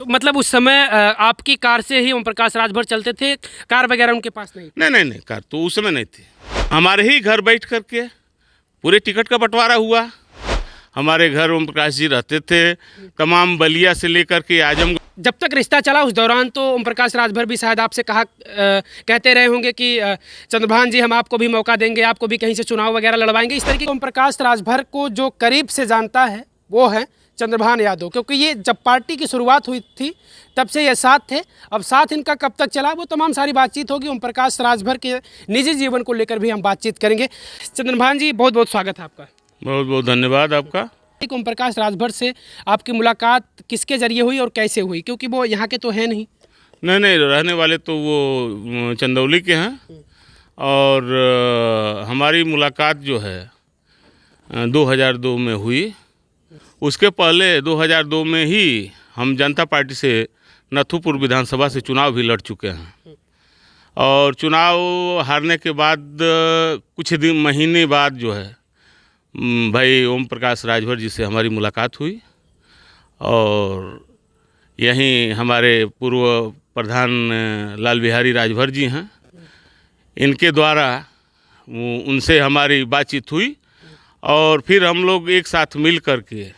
तो मतलब उस समय आपकी कार से ही ओम प्रकाश राजभर चलते थे, कार वगैरह उनके पास नहीं? नहीं, कार तो उस समय नहीं थी। हमारे ही घर बैठ करके पूरे टिकट का बंटवारा हुआ। हमारे घर ओम प्रकाश जी रहते थे, तमाम बलिया से लेकर के आजमगढ़। जब तक रिश्ता चला उस दौरान तो ओम प्रकाश राजभर भी शायद आपसे कहते रहे होंगे कि चंद्रभान जी हम आपको भी मौका देंगे, आपको भी कहीं से चुनाव वगैरह लड़वाएंगे। इस तरीके ओम प्रकाश राजभर को जो करीब से जानता है वो है चंद्रभान यादव, क्योंकि ये जब पार्टी की शुरुआत हुई थी तब से ये साथ थे। अब साथ इनका कब तक चला वो तमाम सारी बातचीत होगी। ओम प्रकाश राजभर के निजी जीवन को लेकर भी हम बातचीत करेंगे। चंद्रभान जी बहुत बहुत स्वागत है आपका। बहुत बहुत धन्यवाद आपका। ओम प्रकाश राजभर से आपकी मुलाकात किसके जरिए हुई और कैसे हुई, क्योंकि वो यहाँ के तो हैं नहीं? नहीं, रहने वाले तो वो चंदौली के हैं। और हमारी मुलाकात जो है 2002 में हुई। उसके पहले 2002 में ही हम जनता पार्टी से नथुपुर विधानसभा से चुनाव भी लड़ चुके हैं। और चुनाव हारने के बाद कुछ दिन महीने बाद जो है भाई ओम प्रकाश राजभर जी से हमारी मुलाकात हुई। और यहीं हमारे पूर्व प्रधान लाल बिहारी राजभर जी हैं, इनके द्वारा उनसे हमारी बातचीत हुई। और फिर हम लोग एक साथ मिल कर के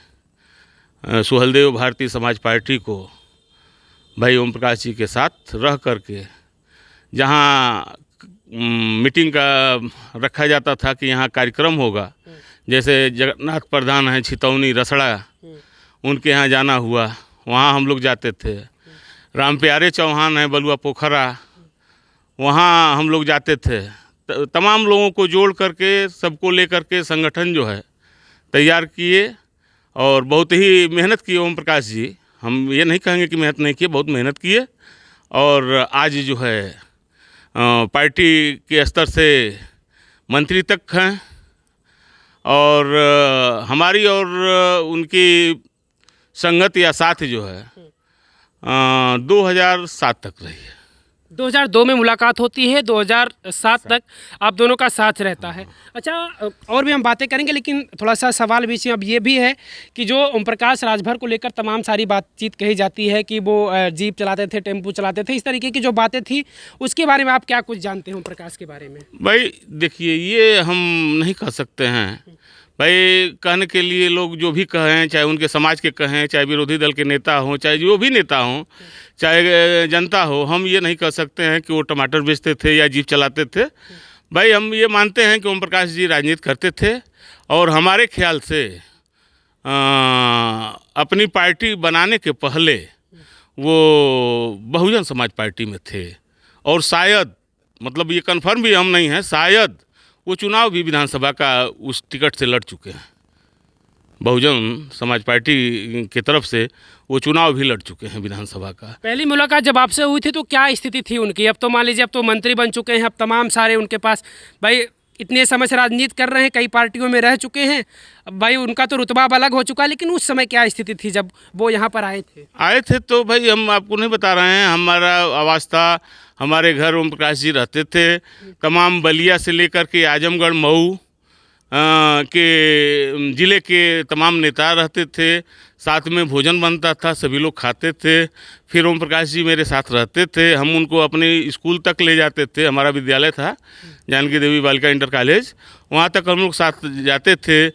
सुहलदेव भारतीय समाज पार्टी को भाई ओम प्रकाश जी के साथ रह कर के जहाँ मीटिंग का रखा जाता था कि यहाँ कार्यक्रम होगा, जैसे जगन्नाथ प्रधान हैं छितौनी रसड़ा, उनके यहाँ जाना हुआ, वहाँ हम लोग जाते थे। राम प्यारे चौहान हैं बलुआ पोखरा, वहाँ हम लोग जाते थे। तमाम लोगों को जोड़ करके सबको लेकर के संगठन जो है तैयार किए और बहुत ही मेहनत किए ओम प्रकाश जी। हम ये नहीं कहेंगे कि मेहनत नहीं किए, बहुत मेहनत किए। और आज जो है पार्टी के स्तर से मंत्री तक हैं। और हमारी और उनकी संगत या साथ जो है 2007 तक रही है। 2002 में मुलाकात होती है, 2007 तक आप दोनों का साथ रहता है। अच्छा, और भी हम बातें करेंगे, लेकिन थोड़ा सा सवाल बीच में अब ये भी है कि जो ओम प्रकाश राजभर को लेकर तमाम सारी बातचीत कही जाती है कि वो जीप चलाते थे, टेम्पू चलाते थे, इस तरीके की जो बातें थी, उसके बारे में आप क्या कुछ जानते हैं ओम प्रकाश के बारे में? भाई देखिए, ये हम नहीं कह सकते हैं। भाई कहने के लिए लोग जो भी कहें, चाहे उनके समाज के कहें, चाहे विरोधी दल के नेता हों, चाहे जो भी नेता हों, चाहे जनता हो, हम ये नहीं कह सकते हैं कि वो टमाटर बेचते थे या जीप चलाते थे। भाई हम ये मानते हैं कि ओम प्रकाश जी राजनीति करते थे। और हमारे ख्याल से अपनी पार्टी बनाने के पहले वो बहुजन समाज पार्टी में थे। और शायद, मतलब ये कन्फर्म भी हम नहीं हैं, शायद वो चुनाव भी विधानसभा का उस टिकट से लड़ चुके हैं। बहुजन समाज पार्टी की तरफ से वो चुनाव भी लड़ चुके हैं विधानसभा का। पहली मुलाकात जब आपसे हुई थी तो क्या स्थिति थी उनकी? अब तो मान लीजिए अब तो मंत्री बन चुके हैं, अब तमाम सारे उनके पास, भाई इतने समय से राजनीति कर रहे हैं, कई पार्टियों में रह चुके हैं, अब भाई उनका तो रुतबा अलग हो चुका है। लेकिन उस समय क्या स्थिति थी जब वो यहाँ पर आए थे? तो भाई हम आपको नहीं बता रहे हैं। हमारा आवास था, हमारे घर ओम प्रकाश जी रहते थे। तमाम बलिया से लेकर के आजमगढ़ मऊ के ज़िले के तमाम नेता रहते थे। साथ में भोजन बनता था, सभी लोग खाते थे। फिर ओम प्रकाश जी मेरे साथ रहते थे, हम उनको अपने स्कूल तक ले जाते थे। हमारा विद्यालय था जानकी देवी बालिका इंटर कॉलेज, वहाँ तक हम लोग साथ जाते थे।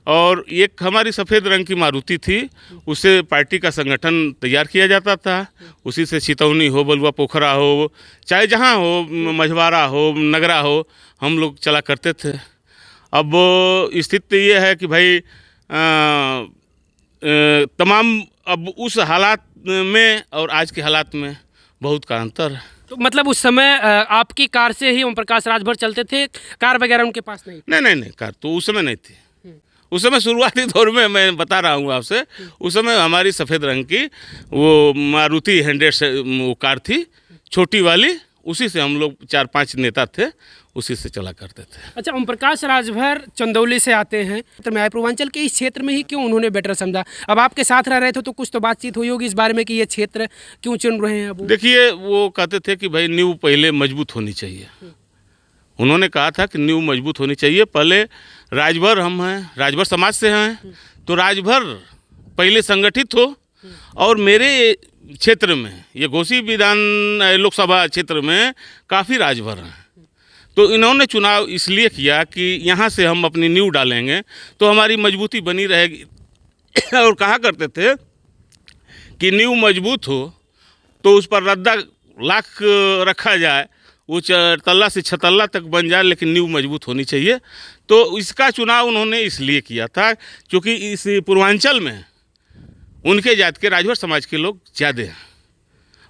और एक हमारी सफ़ेद रंग की मारुति थी, उससे पार्टी का संगठन तैयार किया जाता था। उसी से छितौनी हो, बलुआ पोखरा हो, चाहे जहाँ हो, मझवारा हो, नगरा हो, हम लोग चला करते थे। अब स्थिति ये है कि भाई तमाम अब उस हालात में और आज के हालात में बहुत का अंतर है। तो मतलब उस समय आपकी कार से ही ओम प्रकाश राजभर चलते थे, कार वगैरह उनके पास नहीं? नहीं, कार तो उस समय नहीं थी। उस समय शुरुआती दौर में मैं बता रहा हूँ आपसे, उस समय हमारी सफ़ेद रंग की वो मारुति 100 से वो कार थी, छोटी वाली। उसी से हम लोग 4-5 नेता थे, उसी से चला करते थे। अच्छा, ओम प्रकाश राजभर चंदौली से आते हैं, तो मैं पूर्वांचल के इस क्षेत्र में ही क्यों उन्होंने बेटर समझा? अब आपके साथ रह रहे थे तो कुछ तो बातचीत हुई होगी इस बारे में कि ये क्षेत्र क्यों चुन रहे हैं अब? देखिए, वो कहते थे कि भाई नींव पहले मजबूत होनी चाहिए। उन्होंने कहा था कि नींव मजबूत होनी चाहिए। पहले राजभर हम हैं, राजभर समाज से हैं, तो राजभर पहले संगठित हो। और मेरे क्षेत्र में, ये घोसी विधान लोकसभा क्षेत्र में काफ़ी राजभर हैं। तो इन्होंने चुनाव इसलिए किया कि यहाँ से हम अपनी नींव डालेंगे तो हमारी मजबूती बनी रहेगी। और कहा करते थे कि नींव मजबूत हो तो उस पर रद्दा लाख रखा जाए, वो तल्ला से छतल्ला तक बन जाए, लेकिन नींव मजबूत होनी चाहिए। तो इसका चुनाव उन्होंने इसलिए किया था क्योंकि इस पूर्वांचल में उनके जात के राजभर समाज के लोग ज़्यादा हैं।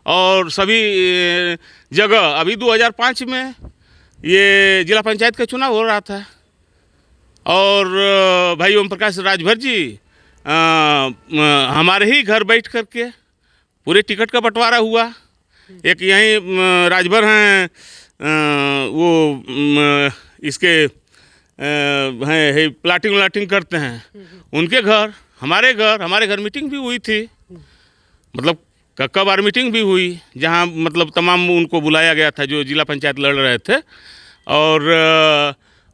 और सभी जगह अभी 2005 में ये जिला पंचायत का चुनाव हो रहा था और भाई ओम प्रकाश राजभर जी हमारे ही घर बैठ करके पूरे टिकट का बंटवारा हुआ। एक यहीं राजभर हैं, वो इसके हैं प्लाटिंग व्लाटिंग करते हैं, उनके घर हमारे घर मीटिंग भी हुई थी। मतलब कब बार मीटिंग भी हुई जहाँ मतलब तमाम उनको बुलाया गया था जो जिला पंचायत लड़ रहे थे, और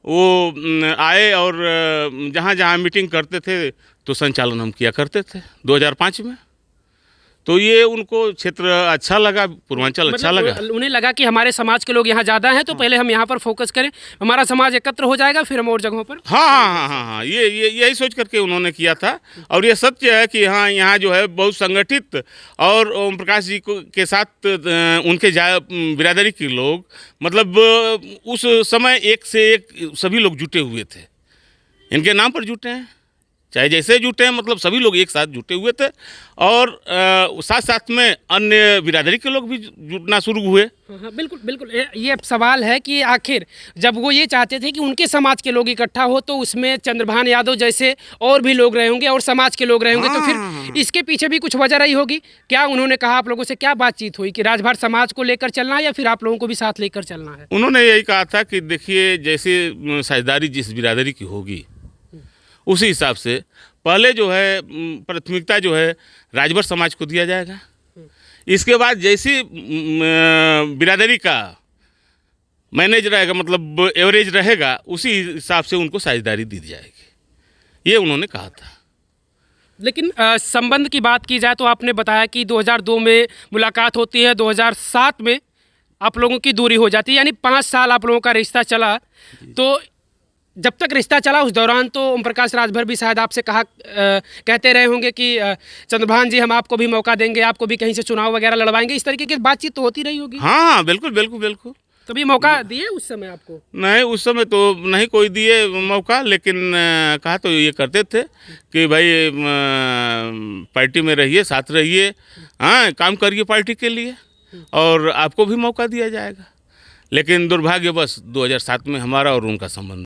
वो आए और जहाँ जहाँ मीटिंग करते थे तो संचालन हम किया करते थे 2005 में। तो ये उनको क्षेत्र अच्छा लगा, पूर्वांचल अच्छा लगा। उन्हें लगा कि हमारे समाज के लोग यहाँ ज़्यादा हैं तो पहले हम यहाँ पर फोकस करें, हमारा समाज एकत्र हो जाएगा, फिर हम और जगहों पर। हाँ, ये यही सोच करके उन्होंने किया था। और ये सत्य है कि हाँ, यहाँ जो है बहुत संगठित और ओम प्रकाश जी को के साथ उनके बिरादरी के लोग, मतलब उस समय एक से एक सभी लोग जुटे हुए थे, इनके नाम पर जुटे हैं, चाहे जैसे जुटे हैं, मतलब सभी लोग एक साथ जुटे हुए थे। और साथ साथ में अन्य बिरादरी के लोग भी जुटना शुरू हुए। हाँ, बिल्कुल बिल्कुल। ये अब सवाल है कि आखिर जब वो ये चाहते थे कि उनके समाज के लोग इकट्ठा हो तो उसमें चंद्रभान यादव जैसे और भी लोग रहे होंगे और समाज के लोग रहे होंगे, तो फिर इसके पीछे भी कुछ वजह रही होगी। क्या उन्होंने कहा, आप लोगों से क्या बातचीत हुई कि राजभर समाज को लेकर चलना है या फिर आप लोगों को भी साथ लेकर चलना है? उन्होंने यही कहा था कि देखिए, जैसे साझेदारी जिस बिरादरी की होगी उसी हिसाब से पहले जो है प्राथमिकता जो है राजभर समाज को दिया जाएगा। इसके बाद जैसी बिरादरी का मैनेज रहेगा, मतलब एवरेज रहेगा, उसी हिसाब से उनको साझेदारी दी जाएगी, ये उन्होंने कहा था। लेकिन संबंध की बात की जाए तो आपने बताया कि 2002 में मुलाकात होती है, 2007 में आप लोगों की दूरी हो जाती है, यानी 5 साल आप लोगों का रिश्ता चला। तो जब तक रिश्ता चला उस दौरान तो ओम प्रकाश राजभर भी शायद आपसे कहते रहे होंगे कि चंद्रभान जी हम आपको भी मौका देंगे, आपको भी कहीं से चुनाव वगैरह लड़वाएंगे, इस तरीके की बातचीत तो होती रही होगी। हाँ, बिल्कुल। कभी मौका दिए उस समय आपको? नहीं, उस समय तो नहीं कोई दिए मौका, लेकिन कहा तो ये करते थे कि भाई पार्टी में रहिए, साथ रहिए, हाँ, काम करिए पार्टी के लिए और आपको भी मौका दिया जाएगा। लेकिन दुर्भाग्यवश 2007 में हमारा और उनका संबंध